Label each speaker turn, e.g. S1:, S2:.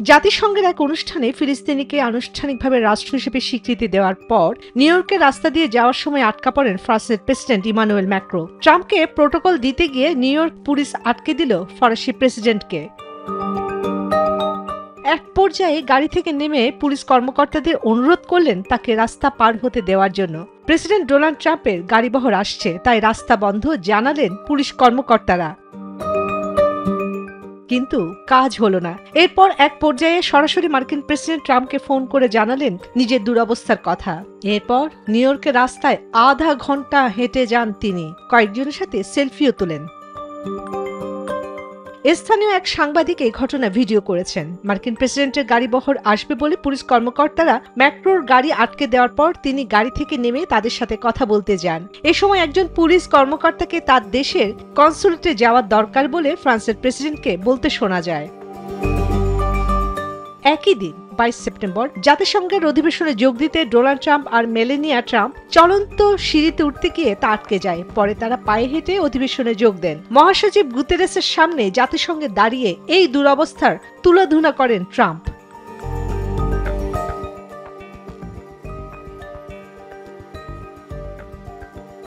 S1: জাতিসংঘের এক অনুষ্ঠানে ফিলিস্তিনিকে আনুষ্ঠানিকভাবে রাষ্ট্র হিসেবে স্বীকৃতি দেওয়ার পর নিউ ইয়র্কের রাস্তা দিয়ে যাওয়ার সময় আটকা পড়েন ফ্রান্সের প্রেসিডেন্ট ইমানুয়েল ম্যাক্রো। ট্রাম্পকে প্রোটোকল দিতে গিয়ে নিউ ইয়র্ক পুলিশ আটকে দিল ফরাসি প্রেসিডেন্টকে। এক পর্যায়ে গাড়ি থেকে নেমে পুলিশ কর্মকর্তাদের অনুরোধ করলেন তাকে রাস্তা পার হতে দেওয়ার জন্য। প্রেসিডেন্ট ডোনাল্ড ট্রাম্পের গাড়িবহর আসছে, তাই রাস্তা বন্ধ জানালেন পুলিশ কর্মকর্তারা। কিন্তু কাজ হলো না। এরপর এক পর্যায়ে সরাসরি মার্কিন প্রেসিডেন্ট ট্রাম্পকে ফোন করে জানালেন নিজের দুরবস্থার কথা। এরপর নিউ ইয়র্কের রাস্তায় আধা ঘন্টা হেঁটে যান তিনি, কয়েকজনের সাথে সেলফিও তোলেন। স্থানীয় এক সাংবাদিক এই ঘটনা ভিডিও করেছেন। মার্কিন প্রেসিডেন্টের গাড়িবহর আসবে বলে পুলিশ কর্মকর্তারা ম্যাক্রোর গাড়ি আটকে দেওয়ার পর তিনি গাড়ি থেকে নেমে তাদের সাথে কথা বলতে যান। এ সময় একজন পুলিশ কর্মকর্তাকে তার দেশের কনসুলেটে যাওয়ার দরকার বলে ফ্রান্সের প্রেসিডেন্টকে বলতে শোনা যায়। একই দিন 22 সেপ্টেম্বর জাতিসংঘের অধিবেশনে যোগ দিতে ডোনাল্ড ট্রাম্প আর মেলানিয়া ট্রাম্প চলন্ত সিঁড়িতে উঠতে গিয়ে তা আটকে যায়। পরে তারা পায়ে হেঁটে অধিবেশনে যোগ দেন। মহাসচিব গুতেরেসের সামনে জাতিসংঘে দাঁড়িয়ে এই দুরবস্থার তুলাধুনা করেন ট্রাম্প।